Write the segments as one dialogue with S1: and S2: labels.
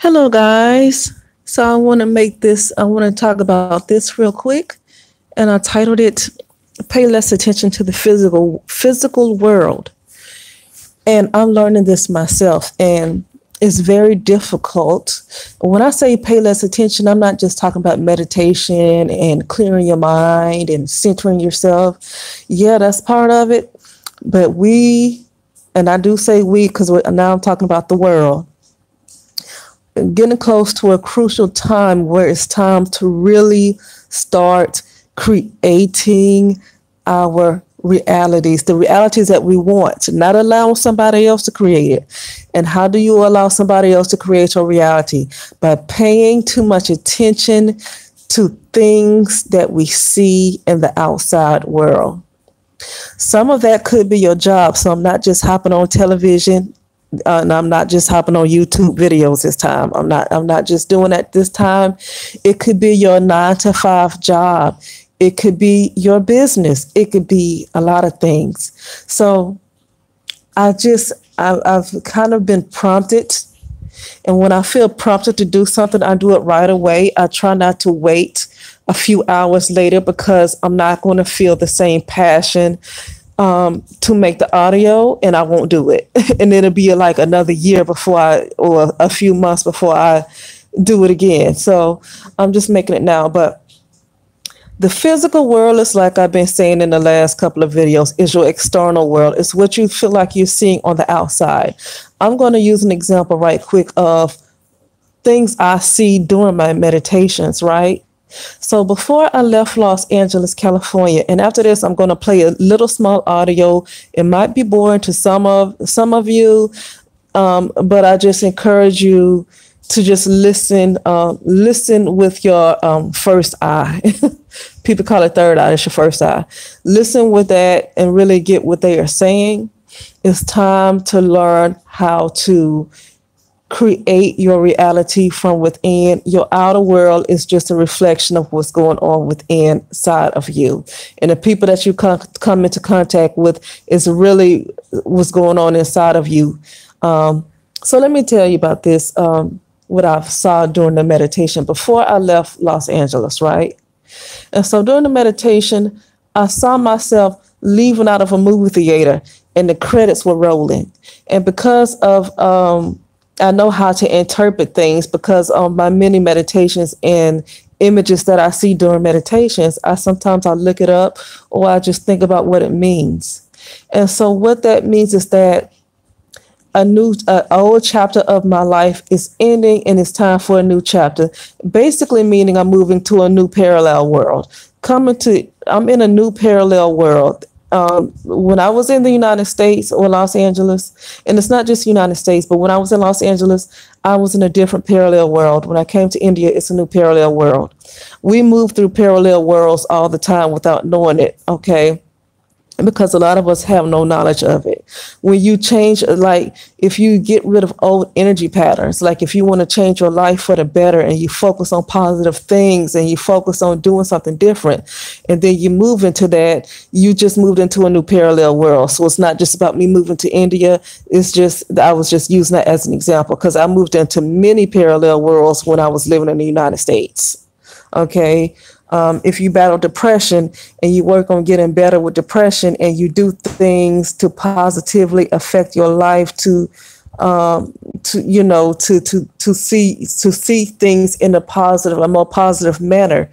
S1: Hello, guys. So I want to talk about this real quick, and I titled it "Pay Less Attention to the Physical World." And I'm learning this myself, and it's very difficult. When I say pay less attention, I'm not just talking about meditation and clearing your mind and centering yourself. Yeah, that's part of it, but and I do say we because now I'm talking about the world, getting close to a crucial time where it's time to really start creating our realities, the realities that we want, not allowing somebody else to create it. And how do you allow somebody else to create your reality? By paying too much attention to things that we see in the outside world. Some of that could be your job. So I'm not just hopping on television, and I'm not just hopping on YouTube videos this time. I'm not just doing that this time. It could be your 9 to 5 job. It could be your business. It could be a lot of things. So I've kind of been prompted. And when I feel prompted to do something, I do it right away. I try not to wait a few hours later because I'm not going to feel the same passion to make the audio, and I won't do it. And it'll be like another year or a few months before I do it again. So I'm just making it now. But the physical world is, like I've been saying in the last couple of videos, is your external world. It's what you feel like you're seeing on the outside. I'm going to use an example right quick of things I see during my meditations, right? So before I left Los Angeles, California, and after this, I'm going to play a little small audio. It might be boring to some of you, but I just encourage you to just listen. Listen with your first eye. People call it third eye. It's your first eye. Listen with that and really get what they are saying. It's time to learn how to create your reality from within. Your outer world is just a reflection of what's going on within side of you. And the people that you come into contact with is really what's going on inside of you. So let me tell you about this, what I saw during the meditation before I left Los Angeles, right? And so during the meditation, I saw myself leaving out of a movie theater and the credits were rolling. And because of I know how to interpret things because of my many meditations and images that I see during meditations. Sometimes I look it up or I just think about what it means. And so what that means is that an old chapter of my life is ending and it's time for a new chapter. Basically meaning I'm moving to a new parallel world. I'm in a new parallel world. When I was in the United States or Los Angeles, and it's not just United States, but when I was in Los Angeles, I was in a different parallel world. When I came to India, it's a new parallel world. We move through parallel worlds all the time without knowing it, okay? Because a lot of us have no knowledge of it. When you change, like if you get rid of old energy patterns, like if you want to change your life for the better and you focus on positive things and you focus on doing something different, and then you move into that, you just moved into a new parallel world. So it's not just about me moving to India. It's just, I was just using that as an example because I moved into many parallel worlds when I was living in the United States. Okay. If you battle depression and you work on getting better with depression and you do things to positively affect your life to see things in a more positive manner,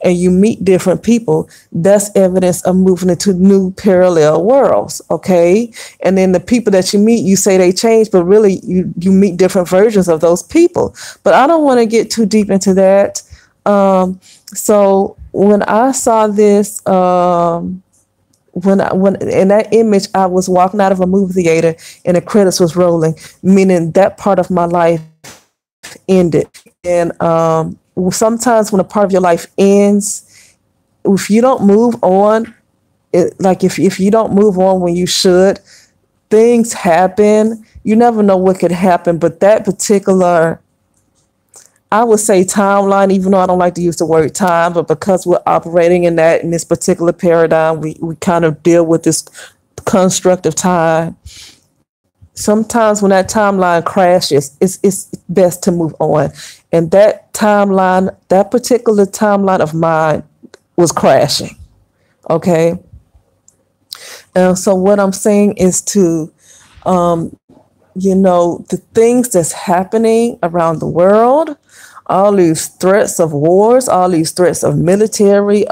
S1: and you meet different people, that's evidence of moving into new parallel worlds. Okay. And then the people that you meet, you say they change, but really you meet different versions of those people. But I don't want to get too deep into that. So when I saw this, when in that image, I was walking out of a movie theater and the credits was rolling, meaning that part of my life ended. And sometimes when a part of your life ends, if you don't move on, if you don't move on when you should, things happen. You never know what could happen, but that particular, I would say timeline, even though I don't like to use the word time, but because we're operating in this particular paradigm, we kind of deal with this construct of time. Sometimes when that timeline crashes, it's best to move on. And that timeline, that particular timeline of mine was crashing. Okay. And so what I'm saying is to, the things that's happening around the world, all these threats of wars, all these threats of military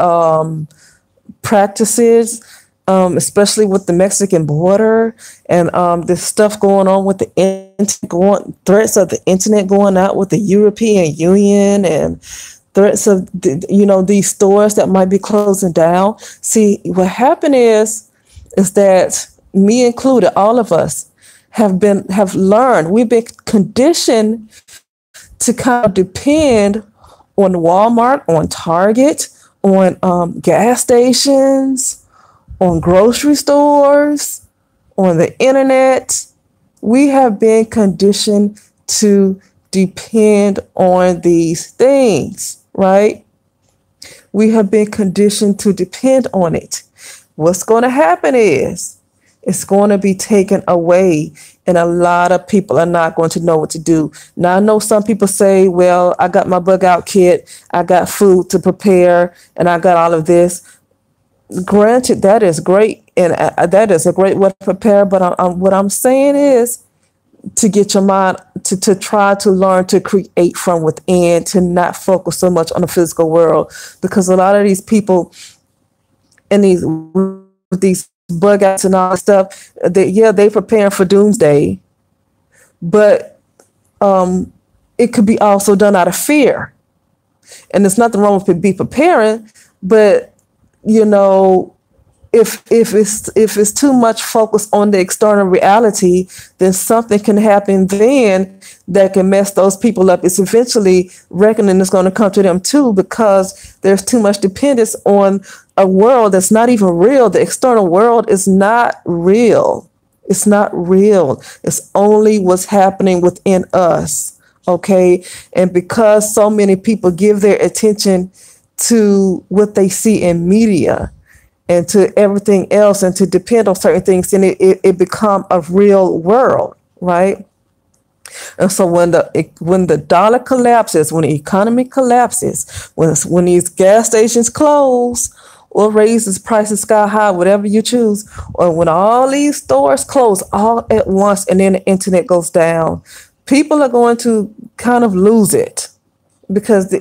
S1: practices, especially with the Mexican border and this stuff going on with the threats of the internet going out with the European Union and threats of these stores that might be closing down. See, what happened is that me included, all of us have learned, we've been conditioned to kind of depend on Walmart, on Target, on gas stations, on grocery stores, on the internet. We have been conditioned to depend on these things, right? We have been conditioned to depend on it. What's going to happen is it's going to be taken away, and a lot of people are not going to know what to do. Now, I know some people say, well, I got my bug out kit, I got food to prepare, and I got all of this. Granted, that is great, and that is a great way to prepare, but what I'm saying is to get your mind to try to learn to create from within, to not focus so much on the physical world, because a lot of these people in these bug outs and all that stuff, they preparing for doomsday, but it could be also done out of fear. And there's nothing wrong with be preparing, but if it's too much focus on the external reality, then something can happen then that can mess those people up. It's eventually reckoning is going to come to them too, because there's too much dependence on a world that's not even real. The external world is not real. It's not real. It's only what's happening within us. Okay. And because so many people give their attention to what they see in media and to everything else, and to depend on certain things, then it become a real world, right? And so when the dollar collapses, when the economy collapses, when these gas stations close or raises prices sky high, whatever you choose, or when all these stores close all at once and then the internet goes down, people are going to kind of lose it, because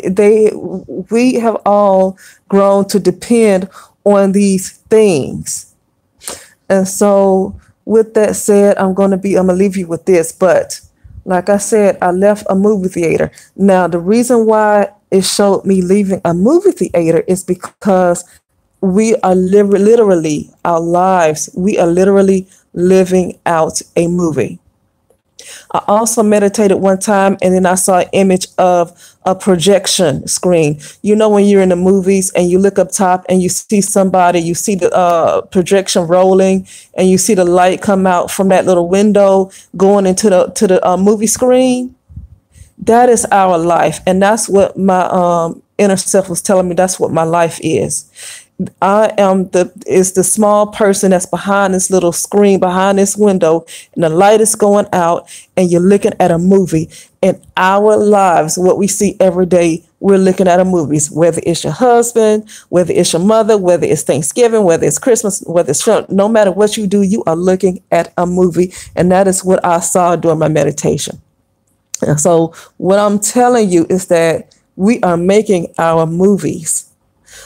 S1: we have all grown to depend on these things. And so with that said, I'm going to leave you with this. But like I said, I left a movie theater. Now, the reason why it showed me leaving a movie theater is because we are literally, our lives, we are literally living out a movie. I also meditated one time, and then I saw an image of a projection screen. When you're in the movies and you look up top and you see somebody, you see the projection rolling, and you see the light come out from that little window going into the movie screen. That is our life, and that's what my inner self was telling me. That's what my life is. I am the small person that's behind this little screen, behind this window, and the light is going out, and you're looking at a movie. And our lives, what we see every day, we're looking at a movie. Whether it's your husband, whether it's your mother, whether it's Thanksgiving, whether it's Christmas, whether it's no matter what you do, you are looking at a movie. And that is what I saw during my meditation. And so what I'm telling you is that we are making our movies.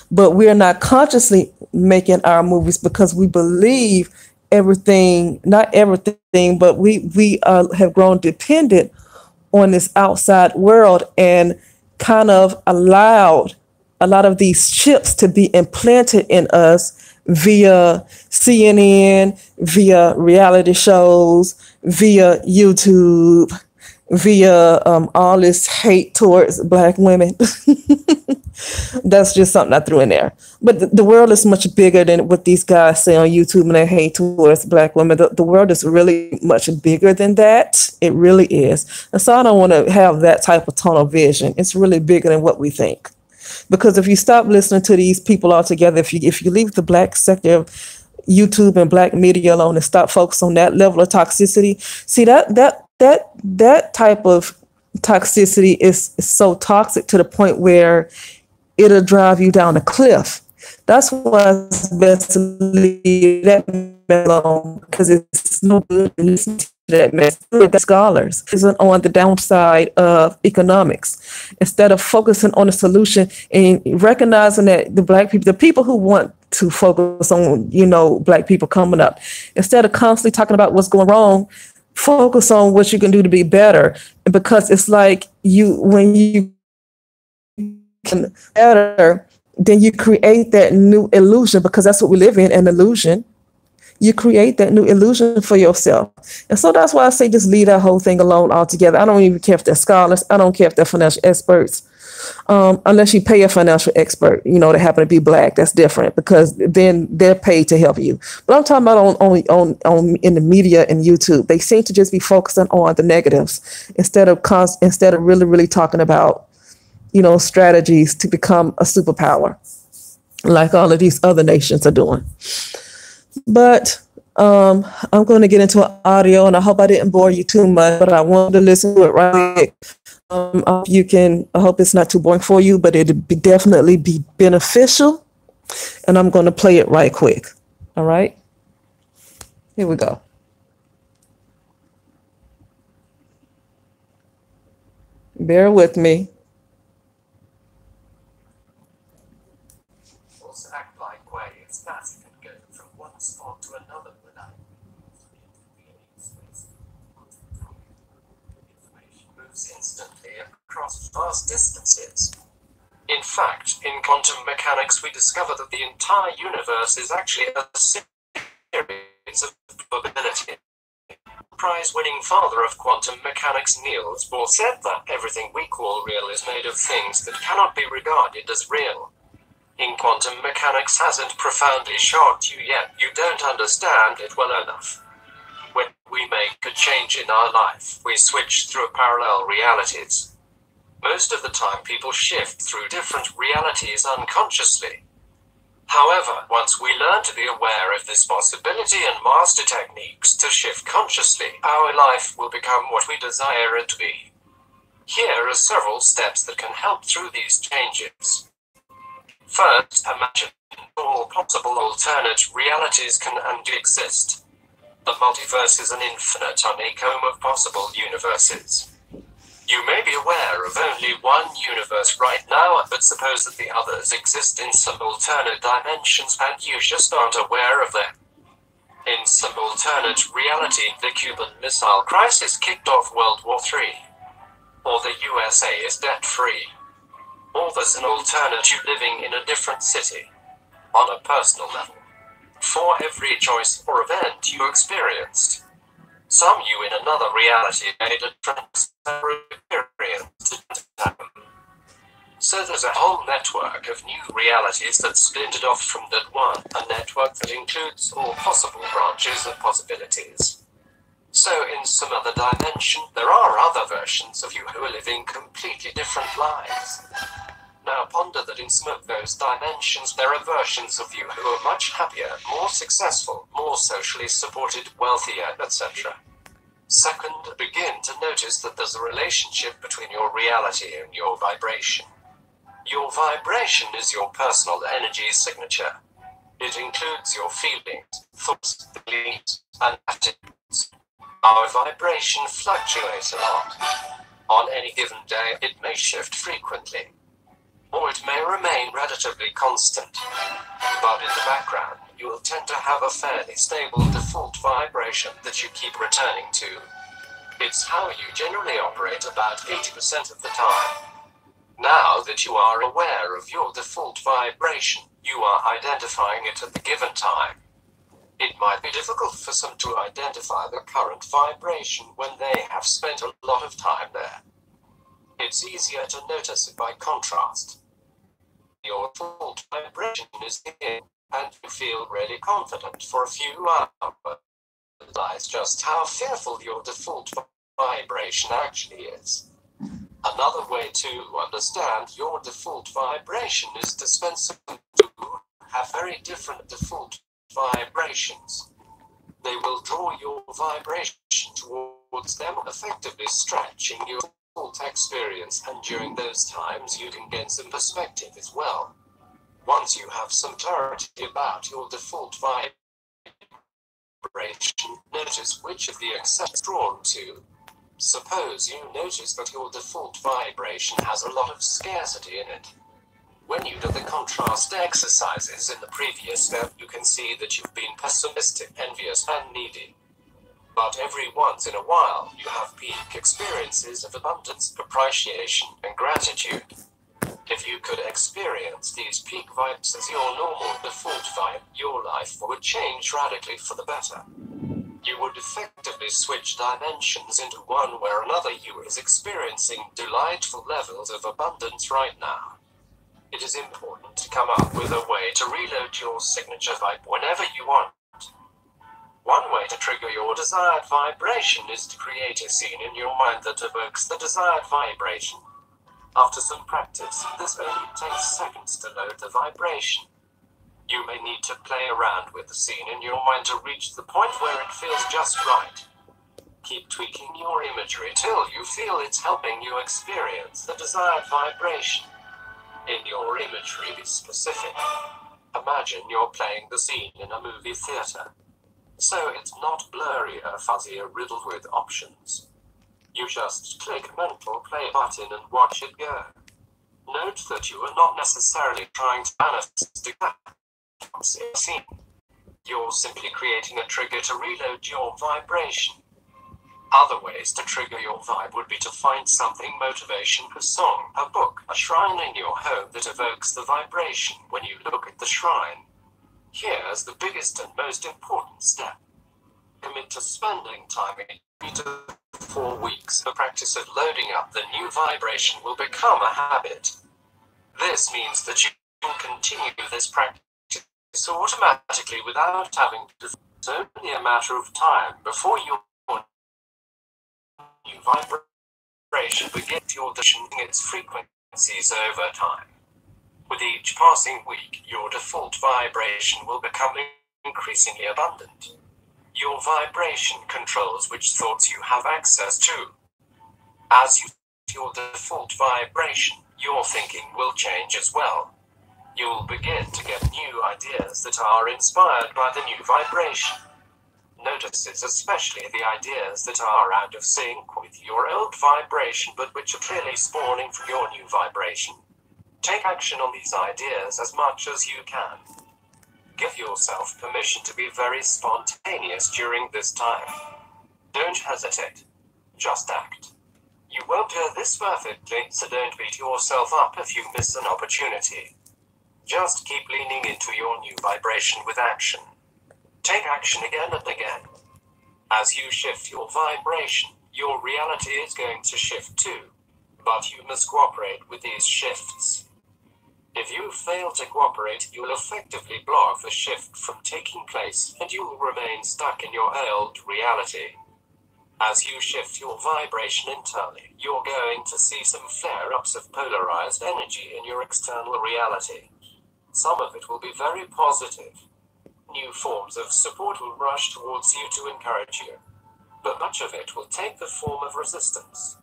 S1: But we are not consciously making our movies, because we believe everything, not everything, but we have grown dependent on this outside world, and kind of allowed a lot of these chips to be implanted in us via CNN, via reality shows, via YouTube, via all this hate towards Black women. That's just something I threw in there. But the world is much bigger than what these guys say on YouTube and they hate towards Black women. The world is really much bigger than that. It really is. And so I don't want to have that type of tunnel vision. It's really bigger than what we think. Because if you stop listening to these people altogether, if you leave the Black sector, YouTube and black media alone and stop focusing on that level of toxicity. See that type of toxicity is so toxic to the point where it'll drive you down a cliff. That's why it's best to leave that alone, because it's no good to listen to that mess. The scholars isn't on the downside of economics. Instead of focusing on the solution and recognizing that the people who want to focus on, black people coming up, instead of constantly talking about what's going wrong, focus on what you can do to be better. Because it's like when you can better, then you create that new illusion, because that's what we live in, an illusion. You create that new illusion for yourself. And so that's why I say just leave that whole thing alone altogether. I don't even care if they're scholars. I don't care if they're financial experts. Unless you pay a financial expert, they happen to be black, that's different, because then they're paid to help you. But I'm talking about on in the media and YouTube. They seem to just be focusing on the negatives instead of really, really talking about, strategies to become a superpower, like all of these other nations are doing. But I'm going to get into an audio, and I hope I didn't bore you too much, but I wanted to listen to it right quick. I hope it's not too boring for you, but it'd definitely be beneficial. And I'm going to play it right quick. All right. Here we go. Bear with me.
S2: Act like waves that can go from one spot to another without information moves instantly across vast distances. In fact, in quantum mechanics, we discover that the entire universe is actually a series of probabilities. Prize-winning father of quantum mechanics Niels Bohr said that everything we call real is made of things that cannot be regarded as real. In quantum mechanics hasn't profoundly shocked you yet, you don't understand it well enough. When we make a change in our life, we switch through parallel realities. Most of the time people shift through different realities unconsciously. However, once we learn to be aware of this possibility and master techniques to shift consciously, our life will become what we desire it to be. Here are several steps that can help through these changes. First, imagine all possible alternate realities can and exist. The multiverse is an infinite honeycomb of possible universes. You may be aware of only one universe right now, but suppose that the others exist in some alternate dimensions and you just aren't aware of them. In some alternate reality, the Cuban Missile Crisis kicked off World War III. Or the USA is debt-free. Or there's an alternate you living in a different city. On a personal level. For every choice or event you experienced. Some you in another reality made a different experience. So there's a whole network of new realities that splintered off from that one, a network that includes all possible branches of possibilities. So in some other dimension, there are other versions of you who are living completely different lives. Now ponder that in some of those dimensions there are versions of you who are much happier, more successful, more socially supported, wealthier, etc. Second, begin to notice that there's a relationship between your reality and your vibration. Your vibration is your personal energy signature. It includes your feelings, thoughts, beliefs, and attitudes. Our vibration fluctuates a lot. On any given day, it may shift frequently. Or it may remain relatively constant. But in the background, you will tend to have a fairly stable default vibration that you keep returning to. It's how you generally operate about 80% of the time. Now that you are aware of your default vibration, you are identifying it at the given time. It might be difficult for some to identify the current vibration when they have spent a lot of time there. It's easier to notice it by contrast. Your default vibration is in, and you feel really confident for a few hours. Realize just how fearful your default vibration actually is. Another way to understand your default vibration is to spend some time to have very different default vibrations. They will draw your vibration towards them, effectively stretching your default experience, and during those times you can gain some perspective as well. Once you have some clarity about your default vibration, notice which of the accents drawn to. Suppose you notice that your default vibration has a lot of scarcity in it. When you do the contrast exercises in the previous step, you can see that you've been pessimistic, envious, and needy. But every once in a while, you have peak experiences of abundance, appreciation, and gratitude. If you could experience these peak vibes as your normal default vibe, your life would change radically for the better. You would effectively switch dimensions into one where another you is experiencing delightful levels of abundance right now. It is important to come up with a way to reload your signature vibe whenever you want. One way to trigger your desired vibration is to create a scene in your mind that evokes the desired vibration. After some practice, this only takes seconds to load the vibration. You may need to play around with the scene in your mind to reach the point where it feels just right. Keep tweaking your imagery till you feel it's helping you experience the desired vibration. In your imagery, be specific. Imagine you're playing the scene in a movie theater. So it's not blurry or fuzzy or riddled with options. You just click a mental play button and watch it go. Note that you are not necessarily trying to manifest a scene. You're simply creating a trigger to reload your vibration. Other ways to trigger your vibe would be to find something motivation, a song, a book, a shrine in your home that evokes the vibration when you look at the shrine. Here's the biggest and most important step. Commit to spending time in 3 to 4 weeks. The practice of loading up the new vibration will become a habit. This means that you will continue this practice automatically without having to. It's only a matter of time before your new vibration begins your auditioning its frequencies over time. With each passing week, your default vibration will become increasingly abundant. Your vibration controls which thoughts you have access to. As you shift your default vibration, your thinking will change as well. You'll begin to get new ideas that are inspired by the new vibration. Notice it's especially the ideas that are out of sync with your old vibration but which are clearly spawning from your new vibration. Take action on these ideas as much as you can. Give yourself permission to be very spontaneous during this time. Don't hesitate. Just act. You won't do this perfectly, so don't beat yourself up if you miss an opportunity. Just keep leaning into your new vibration with action. Take action again and again. As you shift your vibration, your reality is going to shift too. But you must cooperate with these shifts. If you fail to cooperate, you'll effectively block the shift from taking place, and you will remain stuck in your old reality. As you shift your vibration internally, you're going to see some flare-ups of polarized energy in your external reality. Some of it will be very positive. New forms of support will rush towards you to encourage you, but much of it will take the form of resistance.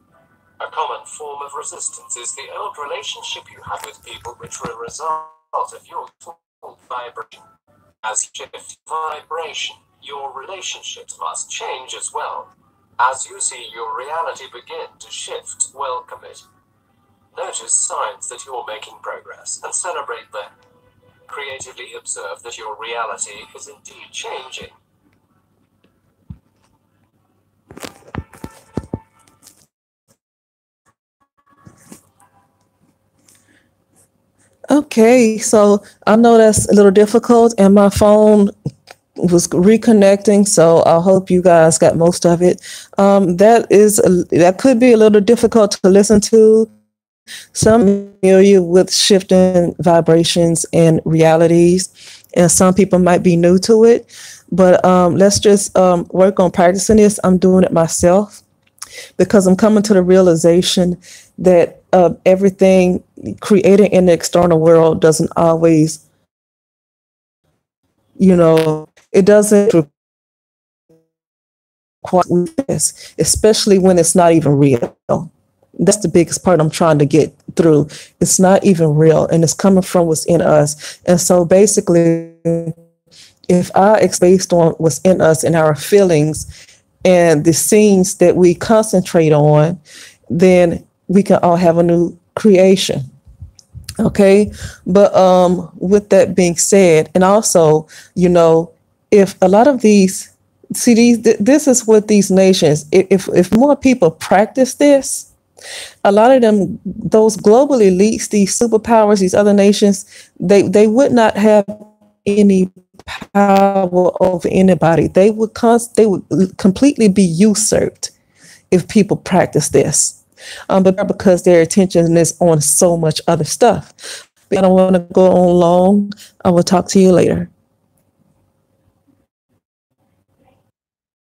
S2: A common form of resistance is the old relationship you had with people which were a result of your full vibration. As you shift vibration, your relationships must change as well. As you see your reality begin to shift, welcome it. Notice signs that you're making progress and celebrate them. Creatively observe that your reality is indeed changing.
S1: Okay, so I know that's a little difficult, and my phone was reconnecting, so I hope you guys got most of it. That could be a little difficult to listen to. Some familiar with shifting vibrations and realities, and some people might be new to it. But let's just work on practicing this. I'm doing it myself because I'm coming to the realization that everything created in the external world doesn't always it doesn't require this, especially when it's not even real. That's the biggest part I'm trying to get through. It's not even real, and it's coming from what's in us. And so basically, if it's based on what's in us and our feelings and the scenes that we concentrate on, then we can all have a new creation. Okay. But with that being said, and also, if a lot of these, this is what these nations, if more people practice this, a lot of them, those global elites, these superpowers, these other nations, they would not have any power over anybody. They would completely be usurped if people practice this. But because their attention is on so much other stuff. I don't want to go on long. I will talk to you later.